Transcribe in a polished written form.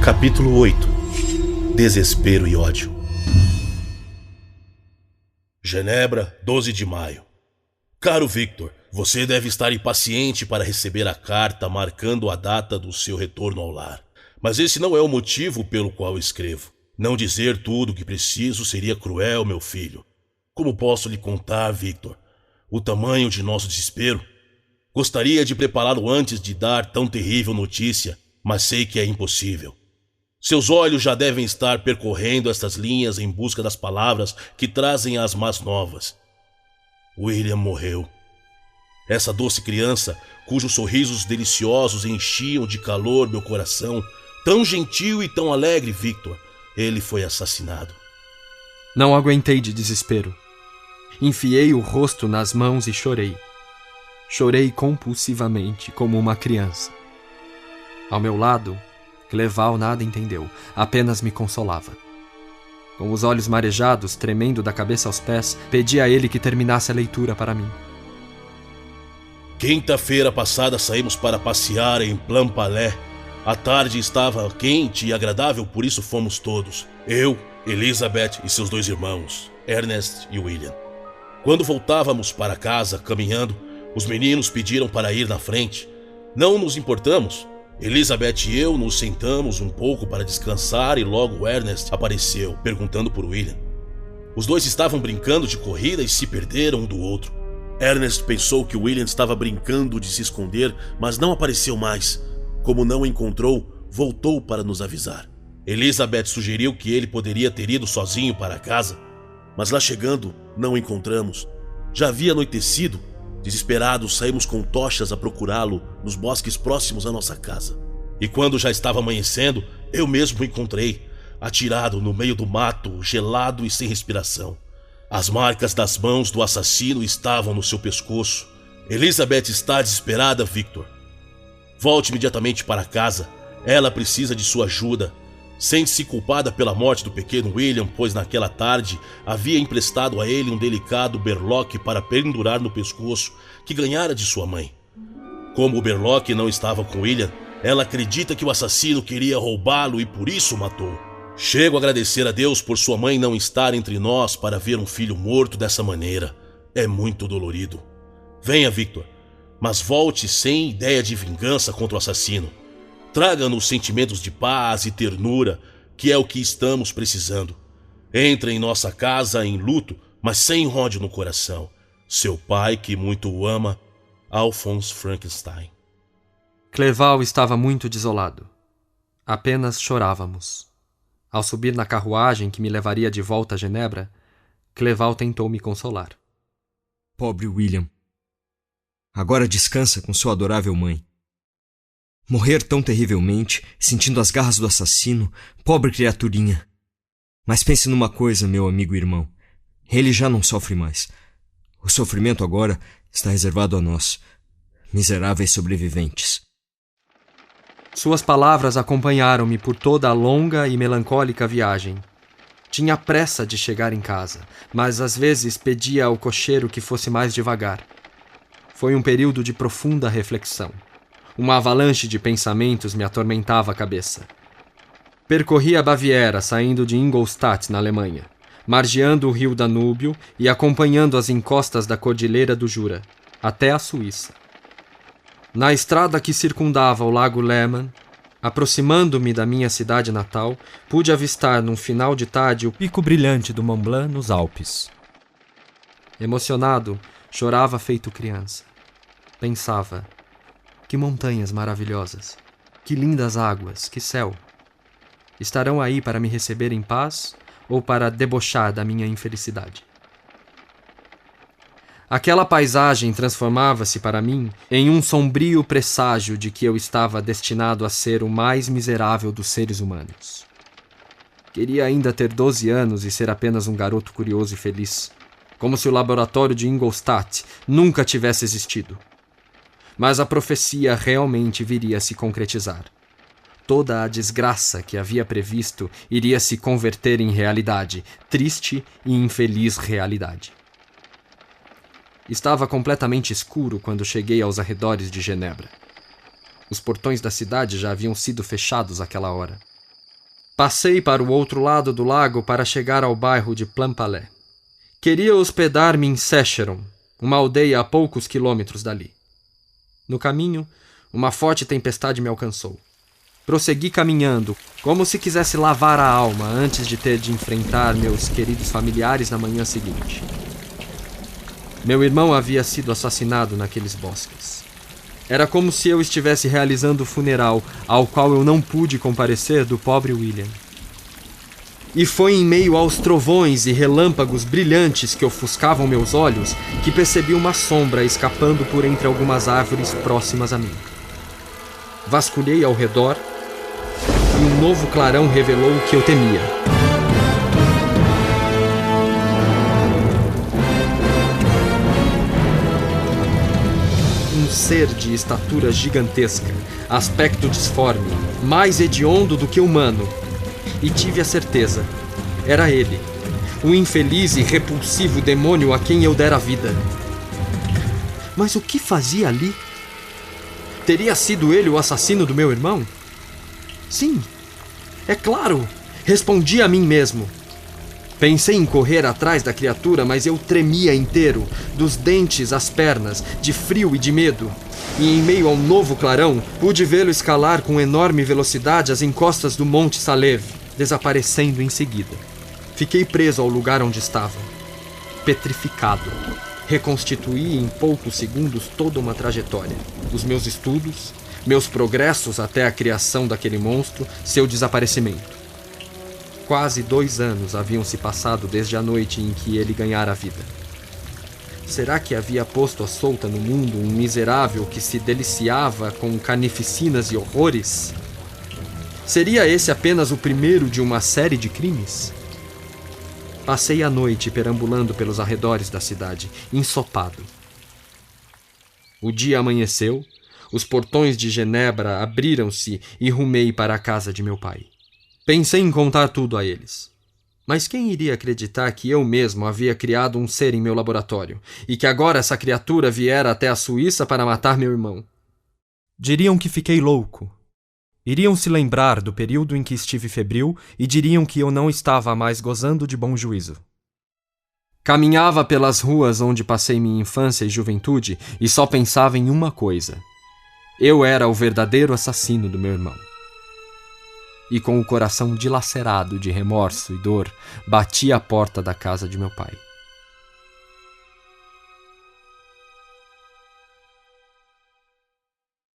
Capítulo 8. Desespero e ódio. Genebra, 12 de maio. Caro Victor, você deve estar impaciente para receber a carta marcando a data do seu retorno ao lar. Mas esse não é o motivo pelo qual escrevo. Não dizer tudo o que preciso seria cruel, meu filho. Como posso lhe contar, Victor, o tamanho de nosso desespero? Gostaria de prepará-lo antes de dar tão terrível notícia, mas sei que é impossível. Seus olhos já devem estar percorrendo estas linhas em busca das palavras que trazem as más novas. William morreu. Essa doce criança, cujos sorrisos deliciosos enchiam de calor meu coração, tão gentil e tão alegre, Victor, ele foi assassinado. Não aguentei de desespero. Enfiei o rosto nas mãos e chorei. Chorei compulsivamente, como uma criança. Ao meu lado, Cleval nada entendeu, apenas me consolava. Com os olhos marejados, tremendo da cabeça aos pés, pedi a ele que terminasse a leitura para mim. Quinta-feira passada saímos para passear em Plampalais. A tarde estava quente e agradável, por isso fomos todos. Eu, Elizabeth e seus 2 irmãos, Ernest e William. Quando voltávamos para casa, caminhando, os meninos pediram para ir na frente. Não nos importamos. Elizabeth e eu nos sentamos um pouco para descansar e logo Ernest apareceu, perguntando por William. Os 2 estavam brincando de corrida e se perderam um do outro. Ernest pensou que William estava brincando de se esconder, mas não apareceu mais. Como não o encontrou, voltou para nos avisar. Elizabeth sugeriu que ele poderia ter ido sozinho para casa, mas lá chegando, não o encontramos. Já havia anoitecido. Desesperados, saímos com tochas a procurá-lo nos bosques próximos à nossa casa. E quando já estava amanhecendo, eu mesmo o encontrei, atirado no meio do mato, gelado e sem respiração. As marcas das mãos do assassino estavam no seu pescoço. Elizabeth está desesperada, Victor. Volte imediatamente para casa. Ela precisa de sua ajuda. Sente-se culpada pela morte do pequeno William, pois naquela tarde havia emprestado a ele um delicado berloque para pendurar no pescoço que ganhara de sua mãe. Como o berloque não estava com William, ela acredita que o assassino queria roubá-lo e por isso o matou. Chego a agradecer a Deus por sua mãe não estar entre nós para ver um filho morto dessa maneira. É muito dolorido. Venha, Victor, mas volte sem ideia de vingança contra o assassino. Traga-nos sentimentos de paz e ternura, que é o que estamos precisando. Entre em nossa casa em luto, mas sem ódio no coração. Seu pai, que muito o ama, Alphonse Frankenstein. Cleval estava muito desolado. Apenas chorávamos. Ao subir na carruagem que me levaria de volta a Genebra, Cleval tentou me consolar. Pobre William. Agora descansa com sua adorável mãe. Morrer tão terrivelmente, sentindo as garras do assassino, pobre criaturinha. Mas pense numa coisa, meu amigo e irmão. Ele já não sofre mais. O sofrimento agora está reservado a nós, miseráveis sobreviventes. Suas palavras acompanharam-me por toda a longa e melancólica viagem. Tinha pressa de chegar em casa, mas às vezes pedia ao cocheiro que fosse mais devagar. Foi um período de profunda reflexão. Uma avalanche de pensamentos me atormentava a cabeça. Percorri a Baviera, saindo de Ingolstadt, na Alemanha, margeando o rio Danúbio e acompanhando as encostas da Cordilheira do Jura, até a Suíça. Na estrada que circundava o lago Léman, aproximando-me da minha cidade natal, pude avistar num final de tarde o pico brilhante do Mont Blanc nos Alpes. Emocionado, chorava feito criança. Pensava: que montanhas maravilhosas, que lindas águas, que céu. Estarão aí para me receber em paz ou para debochar da minha infelicidade? Aquela paisagem transformava-se para mim em um sombrio presságio de que eu estava destinado a ser o mais miserável dos seres humanos. Queria ainda ter 12 anos e ser apenas um garoto curioso e feliz, como se o laboratório de Ingolstadt nunca tivesse existido. Mas a profecia realmente viria a se concretizar. Toda a desgraça que havia previsto iria se converter em realidade, triste e infeliz realidade. Estava completamente escuro quando cheguei aos arredores de Genebra. Os portões da cidade já haviam sido fechados àquela hora. Passei para o outro lado do lago para chegar ao bairro de Plampalé. Queria hospedar-me em Secheron, uma aldeia a poucos quilômetros dali. No caminho, uma forte tempestade me alcançou. Prossegui caminhando, como se quisesse lavar a alma antes de ter de enfrentar meus queridos familiares na manhã seguinte. Meu irmão havia sido assassinado naqueles bosques. Era como se eu estivesse realizando o funeral ao qual eu não pude comparecer do pobre William. E foi em meio aos trovões e relâmpagos brilhantes que ofuscavam meus olhos que percebi uma sombra escapando por entre algumas árvores próximas a mim. Vasculhei ao redor e um novo clarão revelou o que eu temia. Um ser de estatura gigantesca, aspecto disforme, mais hediondo do que humano. E tive a certeza. Era ele, o infeliz e repulsivo demônio a quem eu dera vida. Mas o que fazia ali? Teria sido ele o assassino do meu irmão? Sim, é claro, respondi a mim mesmo. Pensei em correr atrás da criatura, mas eu tremia inteiro, dos dentes às pernas, de frio e de medo. E em meio ao novo clarão, pude vê-lo escalar com enorme velocidade as encostas do Monte Salev, desaparecendo em seguida. Fiquei preso ao lugar onde estava, petrificado. Reconstituí em poucos segundos toda uma trajetória. Os meus estudos, meus progressos até a criação daquele monstro, seu desaparecimento. Quase 2 anos haviam se passado desde a noite em que ele ganhara a vida. Será que havia posto à solta no mundo um miserável que se deliciava com carnificinas e horrores? Seria esse apenas o primeiro de uma série de crimes? Passei a noite perambulando pelos arredores da cidade, ensopado. O dia amanheceu, os portões de Genebra abriram-se e rumei para a casa de meu pai. Pensei em contar tudo a eles. Mas quem iria acreditar que eu mesmo havia criado um ser em meu laboratório e que agora essa criatura viera até a Suíça para matar meu irmão? Diriam que fiquei louco. Iriam se lembrar do período em que estive febril e diriam que eu não estava mais gozando de bom juízo. Caminhava pelas ruas onde passei minha infância e juventude e só pensava em uma coisa. Eu era o verdadeiro assassino do meu irmão. E com o coração dilacerado de remorso e dor, bati à porta da casa de meu pai.